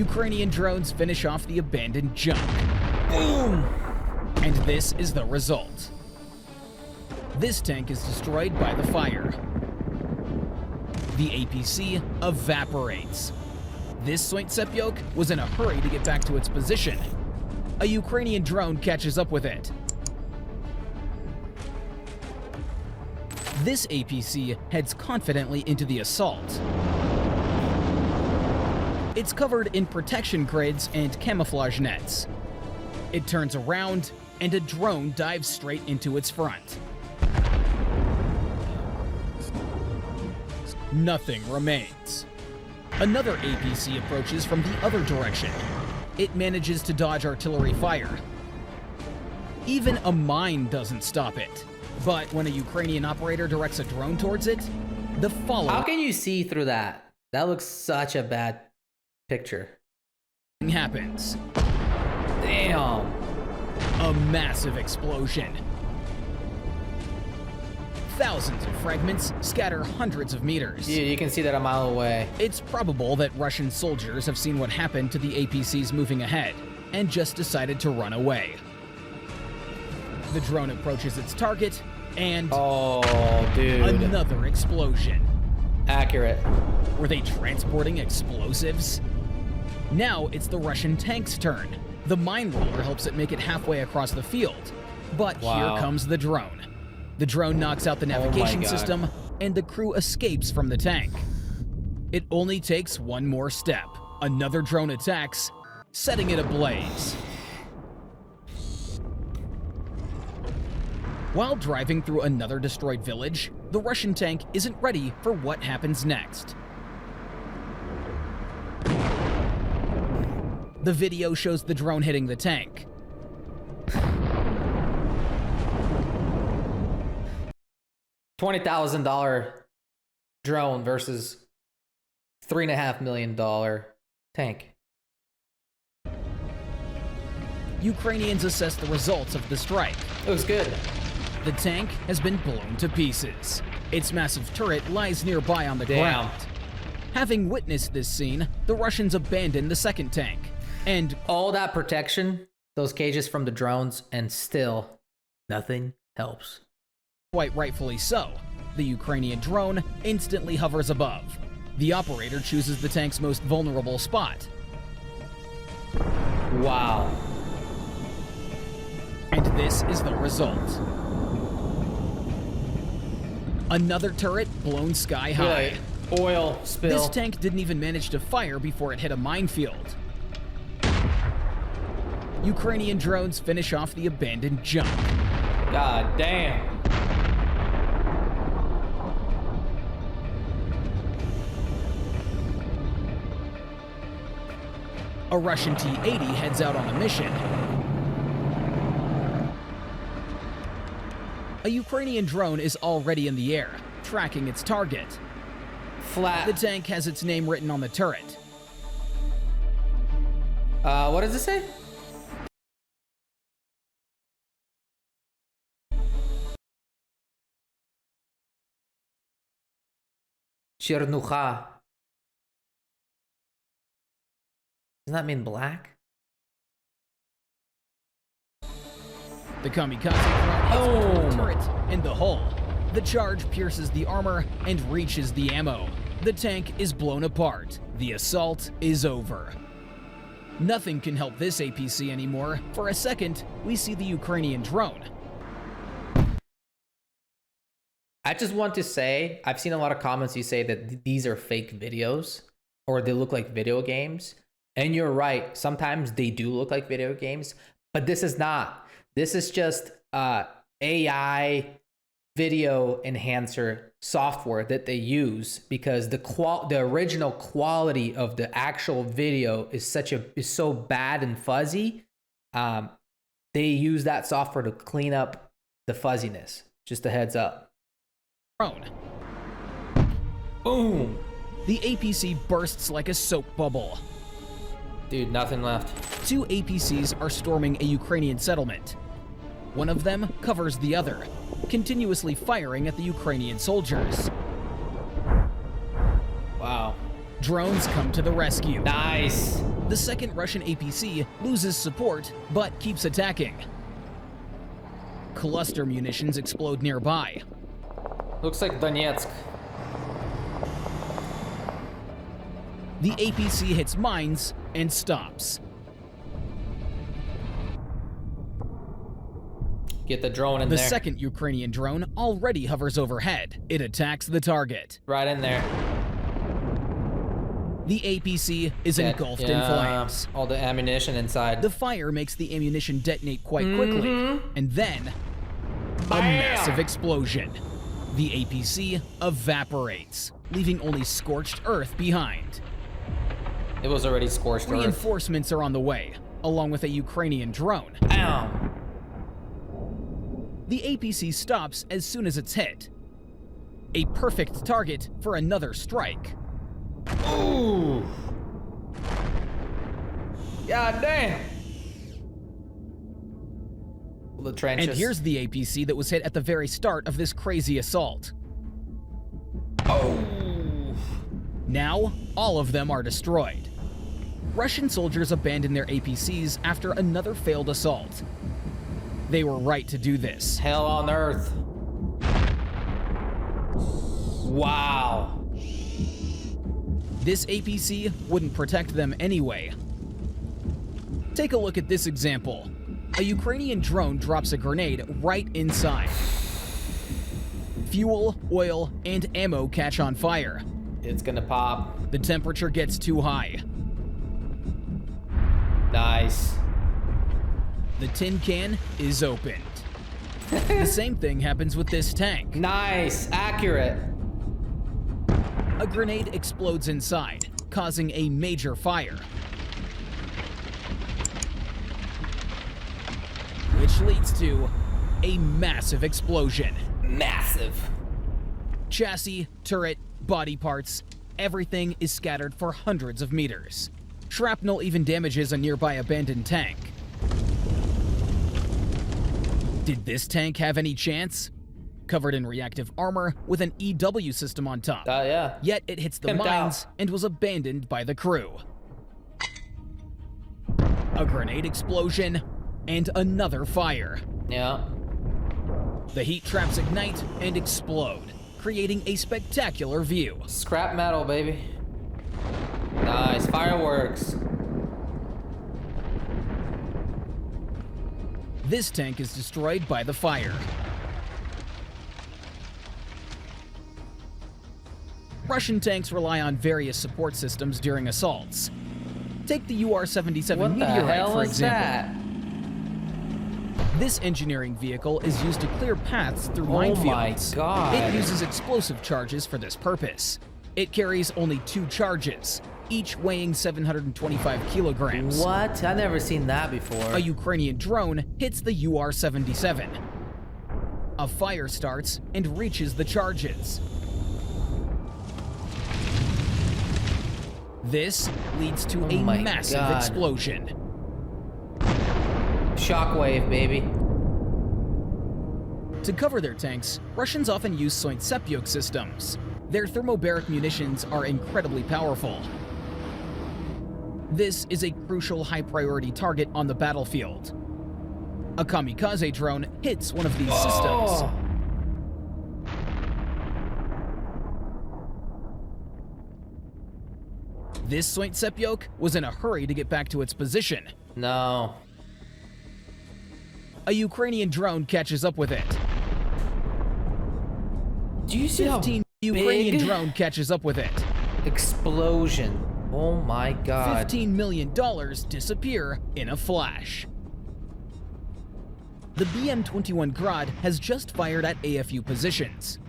Ukrainian drones finish off the abandoned junk. Boom! And this is the result. This tank is destroyed by the fire. The APC evaporates. This Sointsepiok was in a hurry to get back to its position. A Ukrainian drone catches up with it. This APC heads confidently into the assault. It's covered in protection grids and camouflage nets. It turns around, and a drone dives straight into its front. Nothing remains. Another APC approaches from the other direction. It manages to dodge artillery fire. Even a mine doesn't stop it. But when a Ukrainian operator directs a drone towards it, the following How can you see through that? That looks such a bad picture. happens. Damn. A massive explosion. Thousands of fragments scatter hundreds of meters. Dude, you can see that a mile away. It's probable that Russian soldiers have seen what happened to the APCs moving ahead and just decided to run away. The drone approaches its target and Oh, dude. another explosion. Accurate. Were they transporting explosives? Now it's the Russian tank's turn. The mine roller helps it make it halfway across the field. But Wow. here comes the drone. The drone knocks out the navigation God. system, and the crew escapes from the tank. It only takes one more step. Another drone attacks, setting it ablaze. While driving through another destroyed village, the Russian tank isn't ready for what happens next. The video shows the drone hitting the tank. $20,000 drone versus $3.5 million tank. Ukrainians assess the results of the strike. It was good. The tank has been blown to pieces. Its massive turret lies nearby on the Damn. ground. Having witnessed this scene, the Russians abandon the second tank. And All that protection, those cages from the drones, and still nothing helps. quite rightfully so, the Ukrainian drone instantly hovers above. The operator chooses the tank's most vulnerable spot. Wow. And this is the result. Another turret blown sky high. Oil spill. This tank didn't even manage to fire before it hit a minefield. Ukrainian drones finish off the abandoned junk. God damn. A Russian T-80 heads out on a mission. A Ukrainian drone is already in the air, tracking its target. Flat. The tank has its name written on the turret. What does it say? Chernucha. Doesn't that mean black? The kamikaze drone hits the turret in the hull. The charge pierces the armor and reaches the ammo. The tank is blown apart. The assault is over. Nothing can help this APC anymore. For a second, we see the Ukrainian drone. I just want to say, I've seen a lot of comments you say that these are fake videos or they look like video games. And you're right, sometimes they do look like video games, but this is not. This is just AI video enhancer software that they use because the original quality of the actual video is so bad and fuzzy. They use that software to clean up the fuzziness. Just a heads up. Drone. Boom. The APC bursts like a soap bubble. Dude, nothing left. Two APCs are storming a Ukrainian settlement. One of them covers the other, continuously firing at the Ukrainian soldiers. Wow. Drones come to the rescue. Nice. The second Russian APC loses support, but keeps attacking. Cluster munitions explode nearby. Looks like Donetsk. The APC hits mines and stops. Get the drone in The there. second Ukrainian drone already hovers overhead. It attacks the target. Right in there. The APC is engulfed in flames. All the ammunition inside. The fire makes the ammunition detonate quite quickly, and then a massive explosion. The APC evaporates, leaving only scorched earth behind. It was already scorched earth. Reinforcements are on the way, along with a Ukrainian drone. Ow. The APC stops as soon as it's hit. A perfect target for another strike. Ooh. God damn. The trenches. And here's the APC that was hit at the very start of this crazy assault. Oh. Now, all of them are destroyed. Russian soldiers abandoned their APCs after another failed assault. They were right to do this. Hell on earth. Wow. This APC wouldn't protect them anyway. Take a look at this example. A Ukrainian drone drops a grenade right inside. Fuel, oil, and ammo catch on fire. It's gonna pop. The temperature gets too high. Nice. The tin can is opened. The same thing happens with this tank. Nice. Accurate. A grenade explodes inside, causing a major fire. Which leads to a massive explosion. Massive. Chassis, turret, body parts, everything is scattered for hundreds of meters. Shrapnel even damages a nearby abandoned tank. Did this tank have any chance? Covered in reactive armor with an EW system on top. Yeah. Yet it hits the Pimped mines out. and was abandoned by the crew. A grenade explosion and another fire. Yeah. The heat traps ignite and explode, creating a spectacular view. Scrap metal, baby. Nice. Fireworks. This tank is destroyed by the fire. Russian tanks rely on various support systems during assaults. Take the UR-77 What the Meteorite, hell for is example. that? This engineering vehicle is used to clear paths through Oh minefields. my God. It uses explosive charges for this purpose. It carries only 2 charges, each weighing 725 kilograms. What? I've never seen that before. A Ukrainian drone hits the UR-77. A fire starts and reaches the charges. This leads to a my massive God. explosion. Shockwave, baby. To cover their tanks, Russians often use Soint systems. Their thermobaric munitions are incredibly powerful. This is a crucial high-priority target on the battlefield. A kamikaze drone hits one of these systems. Oh. This Soint was in a hurry to get back to its position. No. A Ukrainian drone catches up with it. Do you see how 15 Ukrainian big? drone catches up with it. Explosion. Oh my God. $15 million disappear in a flash. The BM-21 Grad has just fired at AFU positions.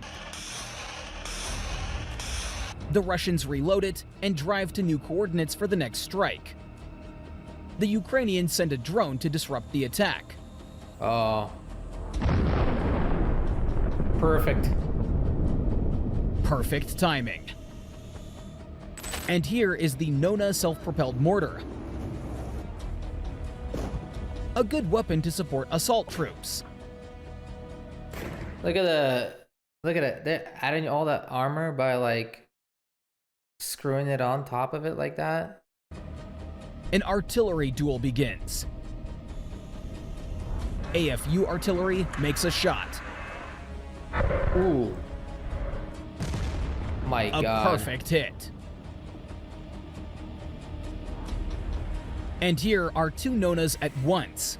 The Russians reload it and drive to new coordinates for the next strike. The Ukrainians send a drone to disrupt the attack. Oh. Perfect. Perfect timing. And here is the Nona self-propelled mortar. A good weapon to support assault troops. Look at it. They're adding all that armor by like screwing it on top of it like that. An artillery duel begins. AFU artillery makes a shot. Ooh. My A God. perfect hit. And here are two Nonas at once.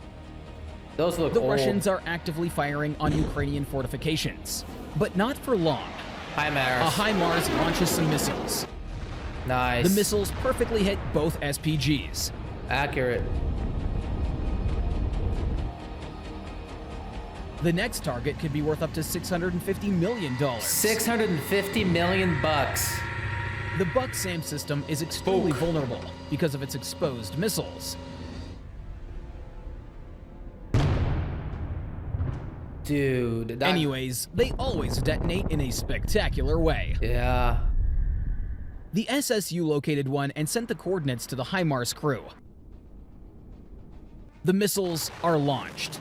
Those look The old. Russians are actively firing on Ukrainian fortifications, but not for long. HIMARS. A HIMARS launches some missiles. Nice. The missiles perfectly hit both SPGs. Accurate. The next target could be worth up to $650 million. 650 million bucks. The Buck SAM system is extremely vulnerable because of its exposed missiles. Dude. That, Anyways, they always detonate in a spectacular way. Yeah. The SSU located one and sent the coordinates to the HIMARS crew. The missiles are launched.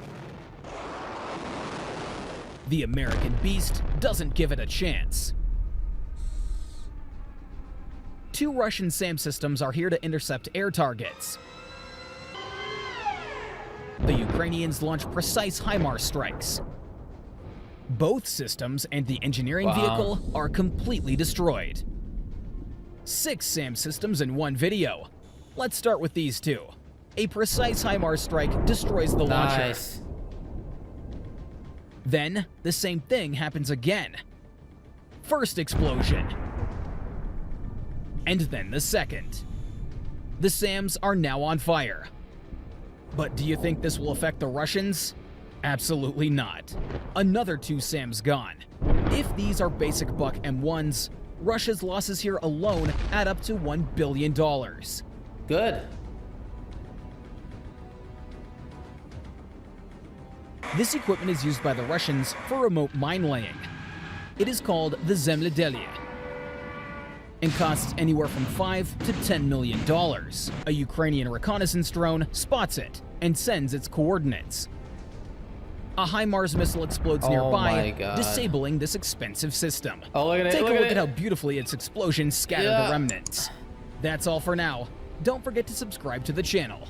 The American Beast doesn't give it a chance. Two Russian SAM systems are here to intercept air targets. The Ukrainians launch precise HIMARS strikes. Both systems and the engineering vehicle are completely destroyed. 6 SAM systems in one video. Let's start with these two. A precise HIMARS strike destroys the launcher. Nice. Then, the same thing happens again. First explosion. And then the second. The SAMs are now on fire. But do you think this will affect the Russians? Absolutely not. Another 2 SAMs gone. If these are basic Buck M1s, Russia's losses here alone add up to $1 billion. Good. This equipment is used by the Russians for remote mine laying. It is called the Zemlyadelye and costs anywhere from $5 to $10 million. A Ukrainian reconnaissance drone spots it and sends its coordinates. A HIMARS missile explodes nearby, disabling this expensive system. Oh, look at it. Take Look a look at at how beautifully its explosions scatter the remnants. That's all for now. Don't forget to subscribe to the channel.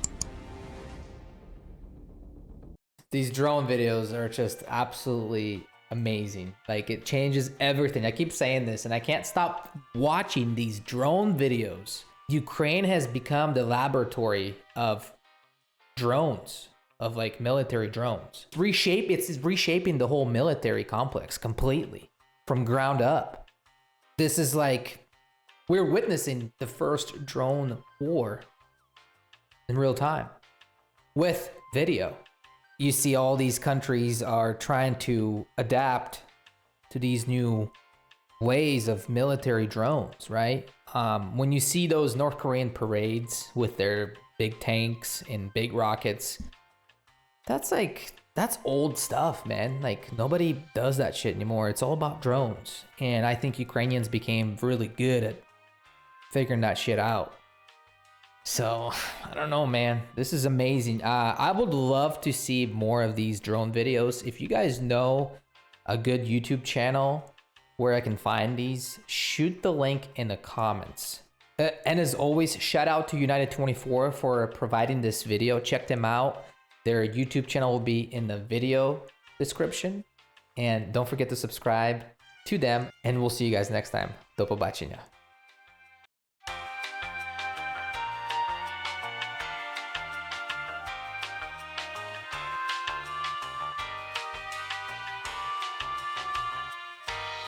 These drone videos are just absolutely amazing. Like, it changes everything. I keep saying this and I can't stop watching these drone videos. Ukraine has become the laboratory of drones, of like military drones. It's reshaping the whole military complex completely from ground up. This is like, we're witnessing the first drone war in real time with video. You see all these countries are trying to adapt to these new ways of military drones, right? When you see those North Korean parades with their big tanks and big rockets, that's old stuff, man. Like, nobody does that shit anymore. It's all about drones. And I think Ukrainians became really good at figuring that shit out. So, I don't know, man. This is amazing. I would love to see more of these drone videos. If you guys know a good YouTube channel where I can find these, shoot the link in the comments. And as always, shout out to United24 for providing this video. Check them out. Their YouTube channel will be in the video description. And don't forget to subscribe to them. And we'll see you guys next time. Do pobачення.